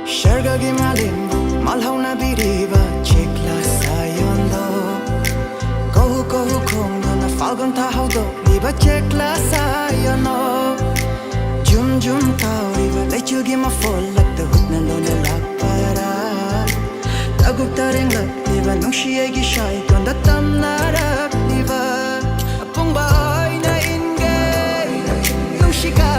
Shargagi malimbu malhauna biriba chekla sayondo Kohu kohu kongdo na falgon tahaudo liba chekla sayono Jum jum tauriba lechugi ma folakta hutna lona lakpara Taguk taringla liba nungshiegi shai konda tamnarak liba Apong bahay na inge nungshika